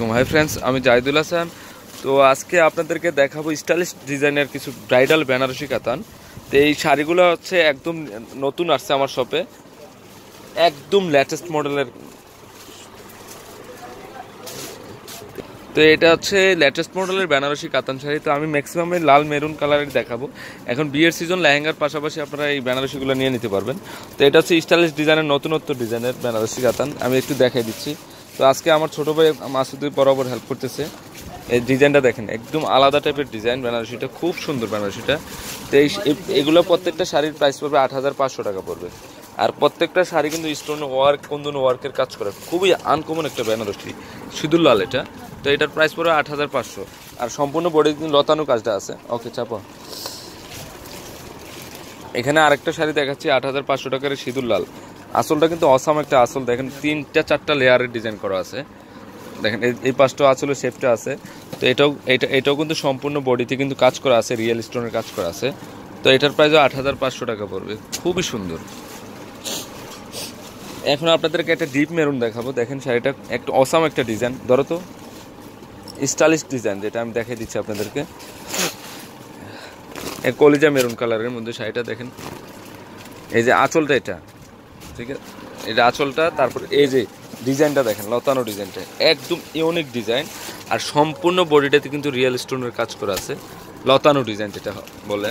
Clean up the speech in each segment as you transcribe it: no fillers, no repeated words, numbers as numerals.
Hi friends আমি জাহিদুল হাসান। তো আজকে আপনাদেরকে দেখাবো স্টাইলিশ ডিজাইনের কিছু ব্রাইডাল বেনারসি কাতান। তো এই শাড়িগুলো হচ্ছে একদম নতুন আসছে আমার শপে, একদম লেটেস্ট মডেলের। তো এটা হচ্ছে লেটেস্ট মডেলের বেনারসি কাতান শাড়ি। তো আমি ম্যাক্সিমাম লাল মেরুন কালারের দেখাবো। এখন বিয়ের সিজন, লেহেঙ্গার পাশাপাশি আপনারা এই বেনারসিগুলো নিয়ে নিতে পারবেন। তো এটা হচ্ছে স্টাইলিশ ডিজাইনের নতুনত্ব ডিজাইনের বেনারসি কাতান, আমি একটু দেখাই দিচ্ছি। তো আজকে আমার ছোটো ভাই মাসুদি বরাবর হেল্প করতেছে। এই ডিজাইনটা দেখেন, একদম আলাদা টাইপের ডিজাইন বেনারসিটা, খুব সুন্দর বেনারসিটা। তো এগুলো প্রত্যেকটা শাড়ির প্রাইস পড়বে ৮৫০০ টাকা পড়বে। আর প্রত্যেকটা শাড়ি কিন্তু স্টোন ওয়ার্ক, কুন্দন ওয়ার্কের কাজ করে, খুবই আনকমন একটা বেনারসি, সিঁদুর লাল এটা। তো এটার প্রাইস পড়বে ৮৫০০। আর সম্পূর্ণ বডি লতানো কাজটা আছে। ওকে চাপা। এখানে আরেকটা শাড়ি দেখাচ্ছি ৮৫০০ টাকার সিঁদুর লাল। আসলটা কিন্তু অসাম একটা আসল, দেখেন ৩-৪টা লেয়ারের ডিজাইন করা আছে। দেখেন এই পাশটা আসলে শেপটা আছে। তো এটাও কিন্তু সম্পূর্ণ বডিতে কিন্তু কাজ করা আছে, রিয়েল স্টোনের কাজ করা আছে। তো এটার প্রাইসও ৮৫০০ টাকা পড়বে, খুবই সুন্দর। এখন আপনাদেরকে একটা ডিপ মেরুন দেখাবো। দেখেন শাড়িটা একটা অসাম একটা ডিজাইন, ধরো তো স্টাইলিশ ডিজাইন, যেটা আমি দেখাই দিচ্ছি আপনাদেরকে। কলিজা মেরুন কালারের মধ্যে শাড়িটা দেখেন। এই যে আঁচলটা, এটা ঠিক আছে, এটা আঁচলটা। তারপর এই যে ডিজাইনটা দেখেন, লতানো ডিজাইনটা একদম ইউনিক ডিজাইন। আর সম্পূর্ণ বডিটাতে কিন্তু রিয়েল স্টোনের কাজ করা আছে, লতানো ডিজাইন যেটা বলে।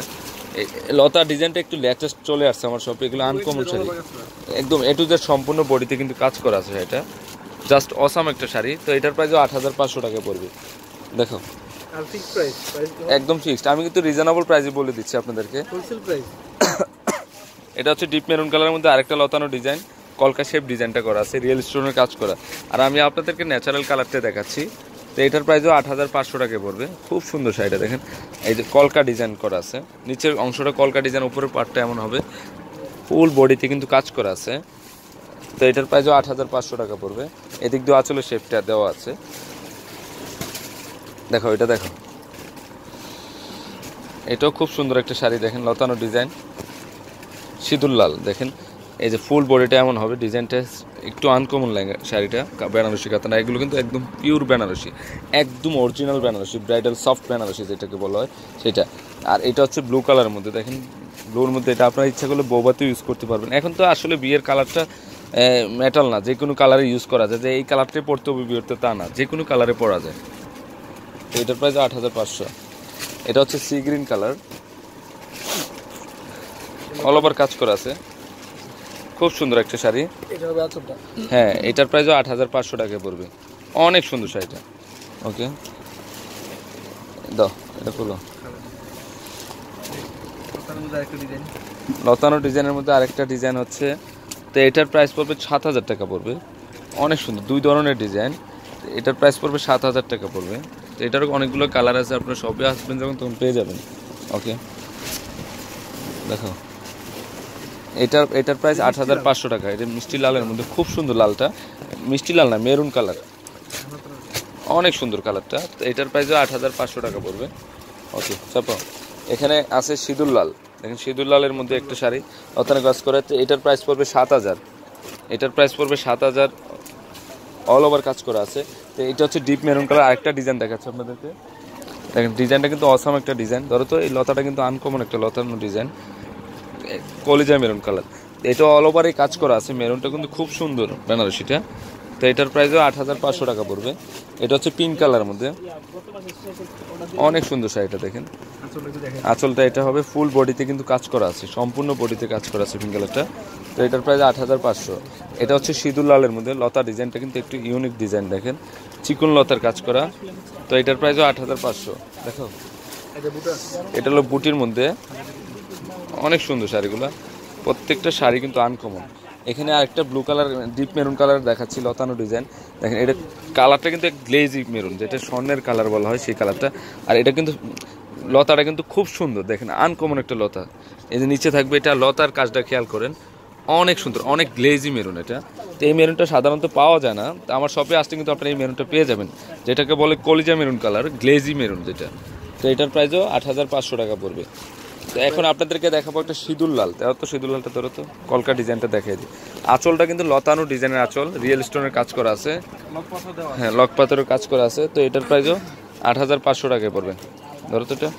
এই লতা ডিজাইনটা একটু লেটেস্ট চলে আসছে আমার শপে, এগুলো আনকমন শাড়ি, একদম এ টু জেড সম্পূর্ণ বডিতে কিন্তু কাজ করা আছে। এটা জাস্ট অসাম একটা শাড়ি। তো এটার প্রাইসও ৮৫০০ টাকা পড়বে। দেখো একদম ফিক্সড, আমি কিন্তু রিজনেবল প্রাইসে বলে দিচ্ছি আপনাদেরকে। এটা হচ্ছে ডিপ মেরুন কালারের মধ্যে আরেকটা লতানো ডিজাইন, কলকা শেপ ডিজাইনটা করা আছে, রিয়েল স্টোনের কাজ করা। আর আমি আপনাদেরকে ন্যাচারাল কালারটা দেখাচ্ছি। তো এটার প্রাইসও ৮৫০০ টাকা পড়বে। খুব সুন্দর শাড়িটা দেখেন, এই যে কলকা ডিজাইন করা আছে, নিচের অংশটা কলকা ডিজাইন, উপরের পার্টটা এমন হবে, ফুল বডিতে কিন্তু কাজ করা আছে। তো এটার প্রাইসও ৮৫০০ টাকা পড়বে। এদিক দিয়ে আঁচলের শেপটা দেওয়া আছে, দেখো এটা দেখো, এটাও খুব সুন্দর একটা শাড়ি। দেখেন লতানো ডিজাইন, সিঁদুর লাল। দেখেন এই যে ফুল বডিটা এমন হবে, ডিজাইনটা একটু আনকমন লাগে শাড়িটা। বেনারসি কাতানা এগুলো কিন্তু একদম পিওর বেনারসি, একদম original Banarasi, bridal soft Banarasi যেটাকে বলা হয় সেটা। আর এটা হচ্ছে ব্লু কালারের মধ্যে, দেখেন ব্লুর মধ্যে এটা আপনার ইচ্ছা করলে বৌভাতেও ইউজ করতে পারবেন। এখন তো আসলে বিয়ের কালারটা মেটাল না, যে কোনো কালারে ইউজ করা যায়, যে এই কালারটাই পরতে হবে বিয়েতে তা না, যে কোনো কালারে পরা যায়। তো এটার প্রাইস ৮৫০০। এটা হচ্ছে sea green colour, all over কাজ করা আছে, খুব সুন্দর একটা শাড়ি। হ্যাঁ, এটার প্রাইসও ৮৫০০ টাকা পড়বে, অনেক সুন্দর শাড়িটা। ওকে দাও, এটা খুলো। লতানো ডিজাইনের মধ্যে আরেকটা ডিজাইন হচ্ছে, তো এটার প্রাইস পড়বে ৭০০০ টাকা পড়বে, অনেক সুন্দর, দুই ধরনের ডিজাইন। এটার প্রাইস পড়বে ৭০০০ টাকা পড়বে। তো এটারও অনেকগুলো কালার আছে, আপনার শপে আসবেন যখন তখন পেয়ে যাবেন। ওকে দেখো, এটার প্রাইস ৮৫০০ টাকা। এটা মিষ্টি লালের মধ্যে, খুব সুন্দর লালটা, মিষ্টি লাল না, মেরুন কালার, অনেক সুন্দর কালারটা। তো এটার প্রাইসও ৮৫০০ টাকা পড়বে। ওকে চাপো। এখানে আছে সিঁদুর লাল, দেখেন সিঁদুর লালের মধ্যে একটা শাড়ি লতানো কাজ করে। এটার প্রাইস পড়বে ৭০০০। এটার প্রাইস পড়বে ৭০০০, অল ওভার কাজ করা আছে। তো এটা হচ্ছে ডিপ মেরুন কালার। আরেকটা ডিজাইন দেখাচ্ছে আপনাদেরকে, দেখেন ডিজাইনটা কিন্তু অসাম একটা ডিজাইন। ধরো তো এই লতাটা কিন্তু আনকমন একটা লতানো ডিজাইন, কলিজা মেরুন কালার। এটা অল ওভারই কাজ করা আছে, মেরুনটা কিন্তু খুব সুন্দর বেনারসিটা। তো এটার প্রাইসও ৮৫০০ টাকা পড়বে। এটা হচ্ছে পিঙ্ক কালারের মধ্যে, অনেক সুন্দর শাড়িটা দেখেন। আঁচলটা এটা হবে, ফুল বডিতে কিন্তু কাজ করা আছে, সম্পূর্ণ বডিতে কাজ করা আছে পিঙ্ক কালারটা। তো এটার প্রাইস ৮৫০০। এটা হচ্ছে সিঁদুর লালের মধ্যে, লতা ডিজাইনটা কিন্তু একটু ইউনিক ডিজাইন, দেখেন চিকন লতার কাজ করা। তো এটার প্রাইসও ৮৫০০। দেখো এটা হলো বুটির মধ্যে, অনেক সুন্দর শাড়িগুলো, প্রত্যেকটা শাড়ি কিন্তু আনকমন। এখানে আরেকটা blue colour, deep maroon colour দেখাচ্ছি, লতানো ডিজাইন। দেখেন এটা কালারটা কিন্তু গ্লেজি মেরুন, যেটা স্বর্ণের কালার বলা হয় সেই কালারটা। আর এটা কিন্তু লতাটা কিন্তু খুব সুন্দর, দেখেন আনকমন একটা লতা। এই যে নিচে থাকবে, এটা লতার কাজটা খেয়াল করেন, অনেক সুন্দর, অনেক গ্লেজি মেরুন এটা। তো এই মেরুনটা সাধারণত পাওয়া যায় না, তো আমার শপে আসলে কিন্তু আপনারা এই মেরুনটা পেয়ে যাবেন, যেটাকে বলে কলিজা মেরুন কালার, গ্লেজি মেরুন যেটা। তো এটার প্রাইসও ৮৫০০ টাকা পড়বে। তো এখন আপনাদেরকে দেখাবো একটা সিঁদুর লাল, তাও তো সিঁদুর লালটা ধরো তো, কলকা ডিজাইনটা দেখিয়ে দিই। আঁচলটা কিন্তু লতানো ডিজাইনের আঁচল, রিয়েল স্টোনের কাজ করা আছে, হ্যাঁ লক পাথরের কাজ করা আছে। তো এটার প্রাইসও 8500 টাকায় পড়বে। ধরো তো এটা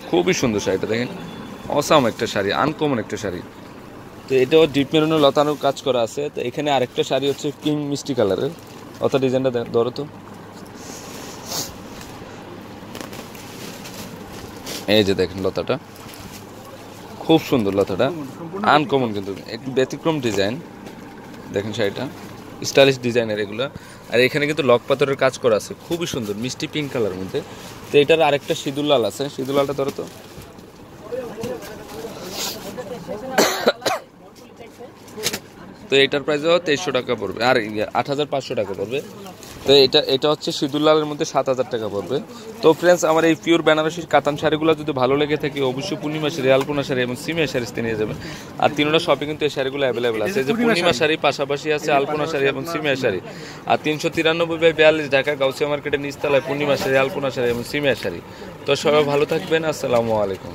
খুবই সুন্দর শাড়িটা, দেখেন অসাম একটা শাড়ি, আনকমন একটা শাড়ি। তো এটাও ডিপ মেরুনের লতানোর কাজ করা আছে। তো এখানে আরেকটা শাড়ি হচ্ছে পিঙ্ক মিষ্টি কালারের, অত ডিজাইনটা ধরো তো, এই যে দেখেন লতাটা খুব সুন্দর, লতাটা আনকমন কিন্তু একটু ব্যতিক্রম ডিজাইন। দেখেন শাড়িটা স্টাইলিশ ডিজাইনের এগুলো। আর এখানে কিন্তু লক পাথরের কাজ করা আছে, খুবই সুন্দর মিষ্টি পিঙ্ক কালারের মধ্যে। তো এটার আরেকটা সিঁদুর লাল আছে, সিঁদুর লালটা ধরো তো, তো এটার প্রাইসও 2300 টাকা পড়বে, আর 8500 টাকা পড়বে। তো এটা হচ্ছে সিঁদুর লালের মধ্যে 7000 টাকা পড়বে। তো ফ্রেন্ডস, আমার এই পিওর বেনারসির কাতান শাড়িগুলো যদি ভালো লেগে থাকে অবশ্যই পূর্ণিমা শাড়ি, আলপনা শাড়ি এবং সিমিয়া শাড়িতে নিয়ে যাবেন। আর তিনটা শপে কিন্তু এই শাড়িগুলো অ্যাভেলেবেল আছে, এই যে পূর্ণিমা শাড়ি পাশাপাশি আছে আলপনা শাড়ি এবং সিমিয়া শাড়ি। আর 393/42 ঢাকা গাউসিয়া মার্কেটের নিচতলায় পূর্ণিমা শাড়ি, আলপনা শাড়ি এবং সিমিয়া শাড়ি। তো সবাই ভালো থাকবেন, আসসালামু আলাইকুম।